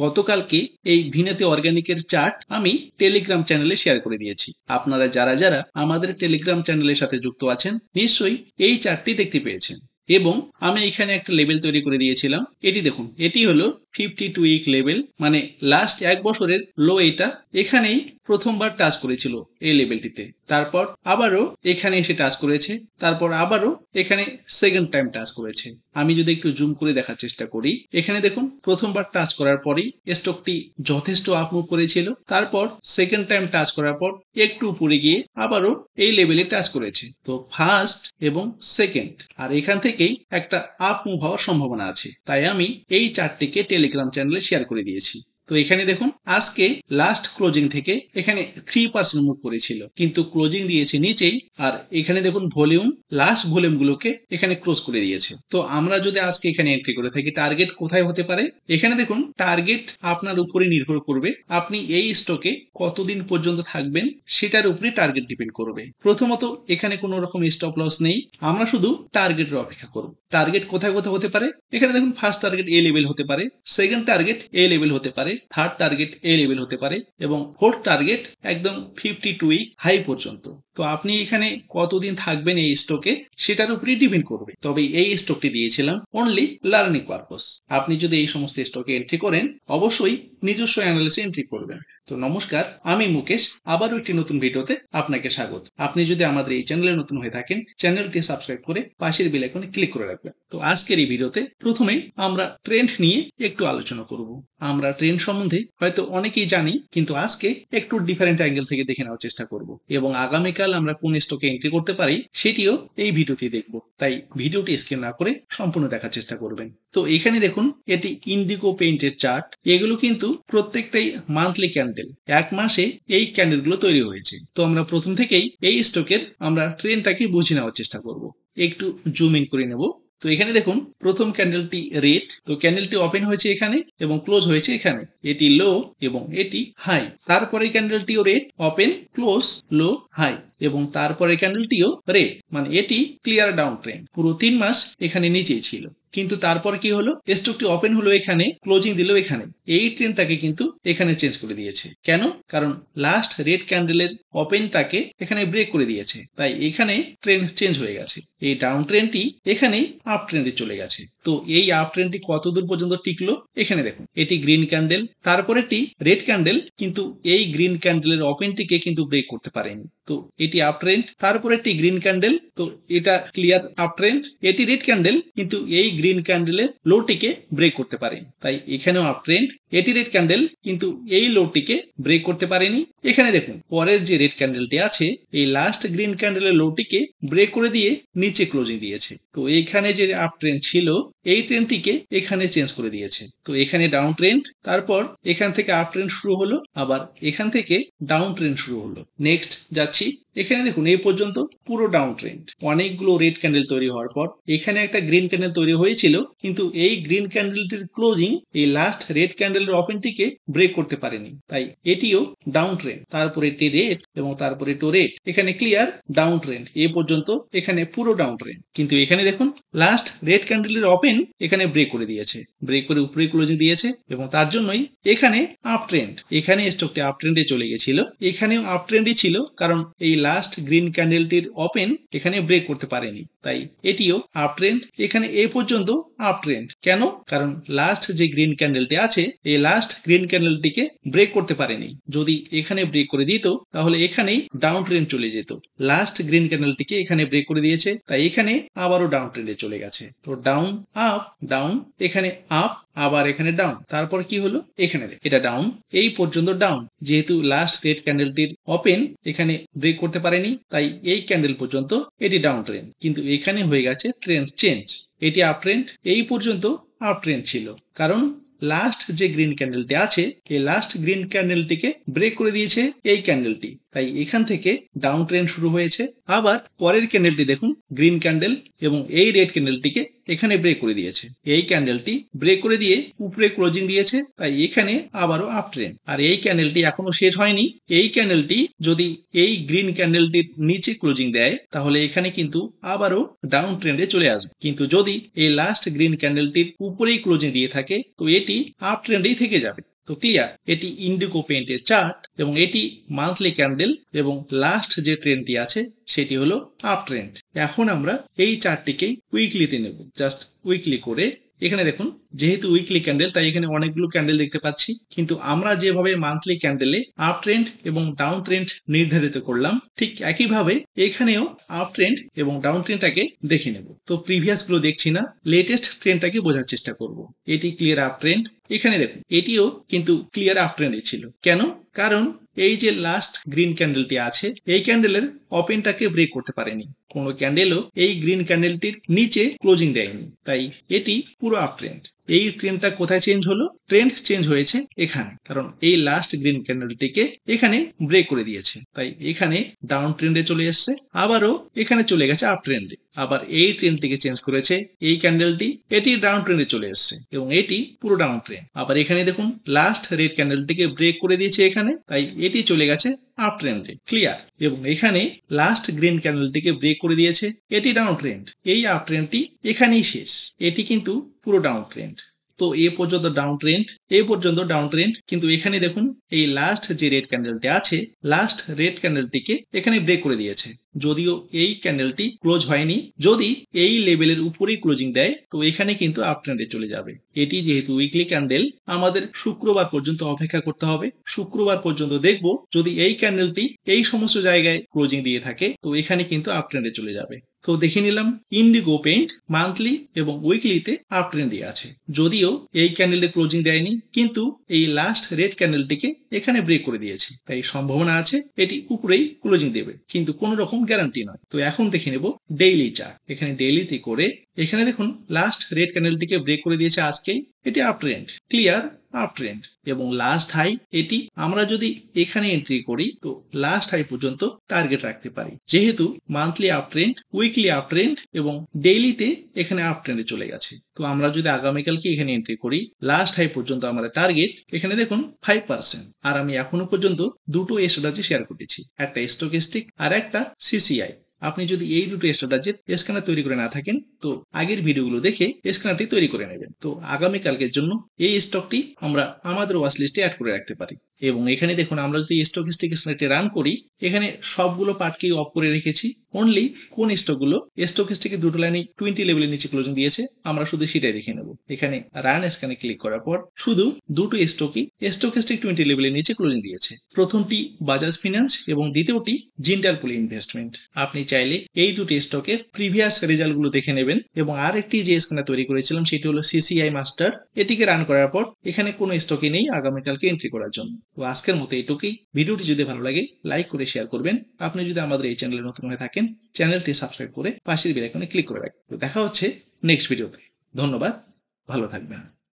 গতকালকে এই ভিনেতে অর্গানিকের চার্ট আমি টেলিগ্রাম চ্যানেলে শেয়ার করে দিয়েছি। আপনারা যারা যারা আমাদের টেলিগ্রাম চ্যানেলের সাথে যুক্ত আছেন নিশ্চয়ই এই চার্টটি দেখতে পেয়েছেন এবং আমি এখানে একটা লেভেল তৈরি করে দিয়েছিলাম। এটি দেখুন, এটি হলো 52 উইক লেভেল, মানে লাস্ট এক বছরের লো। এটা এখানেই প্রথমবার টাচ করেছিল এই লেভেলটিতে, তারপর আবারও এখানে এসে টাচ করেছে, তারপর আবারও এখানে সেকেন্ড টাইম টাচ করেছে। আমি যদি একটু জুম করে দেখার চেষ্টা করি, এখানে দেখুন প্রথমবার টাচ করার পরেই স্টকটি যথেষ্ট আপ মুভ করেছিল, তারপর সেকেন্ড টাইম টাচ করার পর একটু উপরে গিয়ে আবারও এই লেভেলে টাচ করেছে। তো ফার্স্ট এবং সেকেন্ড, আর এখান থেকেই একটা আপ মুভ হওয়ার সম্ভাবনা আছে, তাই আমি এই চার্টটিকে টেলিগ্রাম চ্যানেলে শেয়ার করে দিয়েছি। তো এখানে দেখুন আজকে লাস্ট ক্লোজিং থেকে এখানে 3% মুভ করেছিল, কিন্তু ক্লোজিং দিয়েছে নিচেই। আর এখানে দেখুন ভলিউম, লাস্ট ভলিউম গুলোকে এখানে ক্লোজ করে দিয়েছে। তো আমরা যদি আজকে এখানে এন্ট্রি করে থাকি, টার্গেট কোথায় হতে পারে? এখানে দেখুন টার্গেট আপনার উপরে নির্ভর করবে, আপনি এই স্টকে কতদিন পর্যন্ত থাকবেন সেটার উপরে টার্গেট ডিপেন্ড করবে। প্রথমত এখানে কোনো রকম স্টপ লস নেই, আমরা শুধু টার্গেটের অপেক্ষা করব। টার্গেট কোথায় কোথায় হতে পারে? এখানে দেখুন ফার্স্ট টার্গেট এ লেভেল হতে পারে, সেকেন্ড টার্গেট এ লেভেল হতে পারে, থার্ড টার্গেট এ লেভেল হতে পারে এবং ফোর্থ টার্গেট একদম 52 উইক হাই পর্যন্ত। তো আপনি এখানে কতদিন থাকবেন এই স্টকে সেটার উপরেই ডিপেন্ড করবে। তবে এই স্টকটি দিয়েছিলাম অনলি লার্নিং পারপোজ। আপনি যদি এই সমস্ত স্টকে এন্ট্রি করেন অবশ্যই নিজস্ব অ্যানালিসিসে এন্ট্রি করবেন। তো নমস্কার, আমি মুকেশ, আবারও একটি নতুন ভিডিওতে আপনাকে স্বাগত। আপনি যদি আমাদের এই চ্যানেলে নতুন হয়ে থাকেন, চ্যানেলটি সাবস্ক্রাইব করে পাশের বেল আইকনে ক্লিক করে রাখবেন। তো আজকের এই ভিডিওতে প্রথমেই আমরা ট্রেন্ড নিয়ে একটু আলোচনা করব। আমরা ট্রেন্ড সম্বন্ধে হয়তো অনেকেই জানি, কিন্তু আজকে একটু ডিফারেন্ট অ্যাঙ্গেল থেকে দেখে নেওয়ার চেষ্টা করব এবং আগামীকাল আমরা কোন স্টকে এন্ট্রি করতে পারি সেটিও এই ভিডিওতে দেখব। তাই ভিডিওটি স্কিপ না করে সম্পূর্ণ দেখার চেষ্টা করবেন। তো এখানে দেখুন এটি ইন্ডিগো পেইন্টের চার্ট। এগুলো কিন্তু প্রত্যেকটাই মান্থলি ক্যান্ডেল, এক মাসে এই ক্যান্ডেলগুলো তৈরি হয়েছে। তো আমরা প্রথম থেকেই এই স্টকের আমরা ট্রেন্ডটাকে বুঝে নেওয়ার চেষ্টা করব। একটু জুম ইন করে নেব। তো এখানে দেখুন প্রথম ক্যান্ডেলটি রেড। তো ক্যান্ডেলটি ওপেন হয়েছে এখানে এবং ক্লোজ হয়েছে এখানে, এটি লো এবং এটি হাই। তারপরে ক্যান্ডেলটিও রেড, ওপেন, ক্লোজ, লো, হাই এবং তারপরে ক্যান্ডেলটিও রেড, মানে এটি ক্লিয়ার ডাউন ট্রেন্ড। পুরো 3 মাস এখানে নিচেই ছিল, কিন্তু তারপর কি হলো, স্টকটি ওপেন হলো এখানে, ক্লোজিং দিল এখানে। এই ট্রেন্ডটাকে কিন্তু এখানে চেঞ্জ করে দিয়েছে। কেন? কারণ লাস্ট রেড ক্যান্ডেলের ওপেনটাকে এখানে ব্রেক করে দিয়েছে, তাই এখানে ট্রেন্ড চেঞ্জ হয়ে গেছে। এই ডাউন ট্রেন্ডটি এখানেই আপ ট্রেন্ডে চলে গেছে। তো এই আপ ট্রেন্ডটি কতদূর পর্যন্ত টিকলো এখানে দেখুন, এটি গ্রিন ক্যান্ডেল, তারপরেটি রেড ক্যান্ডেল, কিন্তু এই গ্রিন ক্যান্ডেলের ওপেনটিকে কিন্তু ব্রেক করতে পারেনি। তো এটি আপ ট্রেন্ড, তারপরে একটি গ্রিন ক্যান্ডেল, তো এটা ক্লিয়ার আপ ট্রেন্ড। এটি রেড ক্যান্ডেল, কিন্তু এই গ্রিন ক্যান্ডেলের লোটিকে ব্রেক করতে পারেনি, তাই এখানেও আপ ট্রেন্ড। এটি রেড ক্যান্ডেল, কিন্তু এই লোটিকে ব্রেক করতে পারেনি। এখানে দেখুন পরের যে রেড ক্যান্ডেলটি আছে, এই লাস্ট গ্রিন ক্যান্ডেলের লোটিকে ব্রেক করে দিয়ে নিচে ক্লোজিং দিয়েছে। তো এখানে যে আপ ট্রেন্ড ছিল এই ট্রেন্ডটিকে এখানে চেঞ্জ করে দিয়েছে। তো এখানে ডাউন ট্রেন্ড, তারপর এখান থেকে আপ ট্রেন্ড শুরু হলো, আবার এখান থেকে ডাউন ট্রেন্ড শুরু হলো। নেক্সট যাচ্ছি, এখানে দেখুন এই পর্যন্ত পুরো ডাউন ট্রেন্ড। অনেকগুলো রেড ক্যান্ডেল তৈরি হওয়ার পর এখানে একটা গ্রিন ক্যান্ডেল তৈরি হয়েছিল, কিন্তু এই গ্রিন ক্যান্ডেলটির ক্লোজিং এই লাস্ট রেড ক্যান্ডেলের ওপেনটিকে ব্রেক করতে পারেনি, তাই এটিও ডাউন ট্রেন্ড। তারপরে এটি রেড এবং তারপরে এটি রেড, এখানে ক্লিয়ার ডাউন ট্রেন্ড। এ পর্যন্ত এখানে পুরো ডাউন ট্রেন্ড, কিন্তু এখানে দেখুন লাস্ট রেড ক্যান্ডেলের ওপেন এখানে ব্রেক করে দিয়েছে, ব্রেক করে উপরে ক্লোজিং দিয়েছে এবং তার জন্যই এখানে আপ ট্রেন্ড। এখানে স্টকটি আপ ট্রেন্ডে চলে গেছিল, এখানেও আপ ট্রেন্ডই ছিল, কারণ এই লাস্ট গ্রিন ক্যান্ডেলটির ওপেন এখানে ব্রেক করতে পারেনি, তাই এটিও আপ ট্রেন্ড। এখানে এ পর্যন্ত আপ ট্রেন্ড। কেন? কারণ লাস্ট যে গ্রিন ক্যান্ডেলটি আছে এই লাস্ট গ্রিন ক্যান্ডেলটিকে ব্রেক করতে পারেনি। যদি এখানে ব্রেক করে দিত তাহলে এখানেই ডাউন ট্রেন্ড চলে যেত। লাস্ট গ্রিন ক্যান্ডেলটিকে এখানে ব্রেক করে দিয়েছে, তাই এখানে আবারও ডাউন ট্রেন্ডে চলে গেছে। তো ডাউন আপ ডাউন, এখানে আপ আবার এখানে ডাউন, তারপর কি হলো এখানে এটা ডাউন, এই পর্যন্ত ডাউন। যেহেতু লাস্ট রেড ক্যান্ডেলটির ওপেন এখানে ব্রেক করতে পারেনি, তাই এই ক্যান্ডেল পর্যন্ত এটি ডাউন ট্রেন্ড, কিন্তু এখানে হয়ে গেছে ট্রেন্ড চেঞ্জ। এটি আপ ট্রেন্ড, এই পর্যন্ত আপ ট্রেন্ড ছিল, কারণ লাস্ট যে গ্রিন ক্যান্ডেলটি আছে এই লাস্ট গ্রিন ক্যান্ডেলটিকে ব্রেক করে দিয়েছে এই ক্যান্ডেলটি, তাই এখান থেকে ডাউন ট্রেন্ড শুরু হয়েছে। আবার পরের ক্যান্ডেলটি দেখুন গ্রিন ক্যান্ডেল এবং এই রেড ক্যান্ডেলটিকে এখানে ব্রেক করে দিয়েছে। এই ক্যান্ডেলটি ব্রেক করে দিয়ে উপরে ক্লোজিং দিয়েছে, তাই এখানে আবারও আপ ট্রেন্ড। আর এই ক্যান্ডেলটি এখনো শেষ হয়নি, এই ক্যান্ডেলটি যদি এই গ্রিন ক্যান্ডেলটির নিচে ক্লোজিং দেয় তাহলে এখানে কিন্তু আবারও ডাউন ট্রেন্ডে চলে আসবে, কিন্তু যদি এই লাস্ট গ্রিন ক্যান্ডেলটির উপরেই ক্লোজিং দিয়ে থাকে তো এটি এটি আপ ট্রেন্ডেই থেকে যাবে। তো ক্লিয়ার, এটি ইন্ডিগো পেইন্টের চার্ট এবং এটি মান্থলি ক্যান্ডেল এবং লাস্ট যে ট্রেন্ডটি আছে সেটি হলো আপ ট্রেন্ড। এখন আমরা এই চার্টটিকে উইকলিতে নেব। জাস্ট উইকলি করে এখানে দেখুন, যেহেতু উইকলি ক্যান্ডেল তাই এখানে অনেকগুলো ক্যান্ডেল দেখতে পাচ্ছি, কিন্তু আমরা যেভাবে মান্থলি ক্যান্ডেলে আপ ট্রেন্ড এবং ডাউন ট্রেন্ড নির্ধারিত করলাম ঠিক একইভাবে এখানেও আপ ট্রেন্ড এবং ডাউন ট্রেন্ডটাকে দেখে নেব। তো প্রিভিয়াস গুলো দেখছি না, লেটেস্ট ট্রেন্ডটাকে বোঝার চেষ্টা করব। এটি ক্লিয়ার আপ ট্রেন্ড। এখানে দেখুন এটিও কিন্তু ক্লিয়ার আপ ট্রেন্ডে ছিল। কেন? কারণ এই যে লাস্ট গ্রিন ক্যান্ডেলটি আছে এই ক্যান্ডেলের ওপেনটাকে ব্রেক করতে পারেনি, কোনো ক্যান্ডেলও এই গ্রিন ক্যান্ডেলটির নিচে ক্লোজিং দেয়নি, তাই এটি পুরো আপ ট্রেন্ড। এই ট্রেন্ডটা কোথায় চেঞ্জ হলো? ট্রেন্ড চেঞ্জ হয়েছে এখানে, কারণ এই লাস্ট গ্রিন ক্যান্ডেলটিকে এখানে ব্রেক করে দিয়েছে, তাই এখানে ডাউন ট্রেন্ডে চলে এসছে, আবারও এখানে চলে গেছে আপ ট্রেন্ডে। আবার এই ট্রেন্ডটিকে চেঞ্জ করেছে এই ক্যান্ডেলটি, এটি ডাউন ট্রেন্ডে চলে এসছে এবং এটি পুরো ডাউন ট্রেন্ড। আবার এখানে দেখুন লাস্ট রেড ক্যান্ডেলটিকে ব্রেক করে দিয়েছে এখানে, তাই এটি চলে গেছে আপ ট্রেন্ডে। ক্লিয়ার? এবং এখানে লাস্ট গ্রিন ক্যান্ডেলটিকে ব্রেক করে দিয়েছে, এটি ডাউন ট্রেন্ড। এই আপ ট্রেন্ডটি এখানেই শেষ, এটি কিন্তু পুরো ডাউন ট্রেন্ড। তো এ পর্যন্ত ডাউন ট্রেন্ড, এ পর্যন্ত ডাউন ট্রেন্ড, কিন্তু এখানে দেখুন এই লাস্ট যে রেড ক্যান্ডেলটি আছে লাস্ট রেড ক্যান্ডেলটিকে এখানে ব্রেক করে দিয়েছে। যদিও এই ক্যান্ডেলটি ক্লোজ হয়নি, যদি এই লেভেলের উপরেই ক্লোজিং দেয় তো এখানে কিন্তু আপ ট্রেন্ডে চলে যাবে। এটি যেহেতু উইকলি ক্যান্ডেল আমাদের শুক্রবার পর্যন্ত অপেক্ষা করতে হবে। শুক্রবার পর্যন্ত দেখব, যদি এই ক্যান্ডেলটি এই সমস্ত জায়গায় ক্লোজিং দিয়ে থাকে তো এখানে কিন্তু আপ ট্রেন্ডে চলে যাবে। তো দেখে নিলাম ইন্ডিগো পেইন্ট মান্থলি এবং উইকলিতে আপ ট্রেন্ডে আছে। যদিও এই ক্যান্ডেলে ক্লোজিং দেয়নি, কিন্তু এই লাস্ট রেড ক্যান্ডেলটিকে এখানে ব্রেক করে দিয়েছে, তাই সম্ভাবনা আছে এটি উপরেই ক্লোজিং দেবে, কিন্তু কোনো রকম গ্যারান্টি নয়। তো এখন দেখে নেব ডেইলি চার্ট। এখানে ডেইলিতে করে এখানে দেখুন লাস্ট রেড ক্যান্ডেলটিকে ব্রেক করে দিয়েছে আজকেই, এটি up trend, clear up trend. এবং লাস্ট হাই এটি আমরা যদি এখানে এন্ট্রি করি তো লাস্ট হাই পর্যন্ত টার্গেট রাখতে পারি। যেহেতু monthly up trend, weekly up trend এবং ডেইলিতে এখানে আপ ট্রেন্ডে চলে গেছে, তো আমরা যদি আগামীকালকে এখানে এন্ট্রি করি লাস্ট হাই পর্যন্ত আমাদের টার্গেট এখানে দেখুন 5%। আর আমি এখনো পর্যন্ত দুটো স্ট্র্যাটেজি শেয়ার করেছি, একটা স্টকিস্টিক আর একটা সিসিআই। আপনি যদি এই দুটো স্ট্র্যাটেজির স্ক্যানার তৈরি করে না থাকেন তো আগের ভিডিওগুলো দেখে স্ক্যানারটি তৈরি করে নেবেন। তো আগামীকালকের জন্য এই স্টকটি আমরা আমাদের ওয়াচ লিস্টে অ্যাড করে রাখতে পারি। এবং এখানে দেখুন আমরা যদি স্টকিস্টিক স্ক্যানারটি রান করি এখানে সবগুলো পার্টকেই অফ করে রেখেছি, অনলি কোন স্টকগুলো স্টকিস্টিকে দুটো লাইনে 20 লেভেলের নিচে ক্লোজিং দিয়েছে আমরা শুধু সেটাই দেখে নেব। এখানে রান স্ক্যানে ক্লিক করার পর শুধু দুটো স্টকই স্টকিস্টিক 20 লেভেলের নিচে ক্লোজিং দিয়েছে। প্রথমটি বাজাজ ফিন্যান্স এবং দ্বিতীয়টি জিন্দাল পলি ইনভেস্টমেন্ট। আপনি চাইলে এই দুটি স্টকের প্রিভিয়াস রেজাল্ট গুলো দেখে নেবেন। এবং আরেকটি যে স্ক্যানার তৈরি করেছিলাম সেটি হলো সিসিআই মাস্টার, এটিকে রান করার পর এখানে কোনো স্টকই নেই আগামীকালকে এন্ট্রি করার জন্য। তো আজকের মতো এইটুকুই। ভিডিওটি যদি ভালো লাগে লাইক করে শেয়ার করবেন। আপনি যদি আমাদের এই চ্যানেলে নতুন হয়ে থাকেন চ্যানেলটি সাবস্ক্রাইব করে পাশের বেল আইকনে ক্লিক করে রাখবেন। তো দেখা হচ্ছে নেক্সট ভিডিওতে। ধন্যবাদ, ভালো থাকবেন।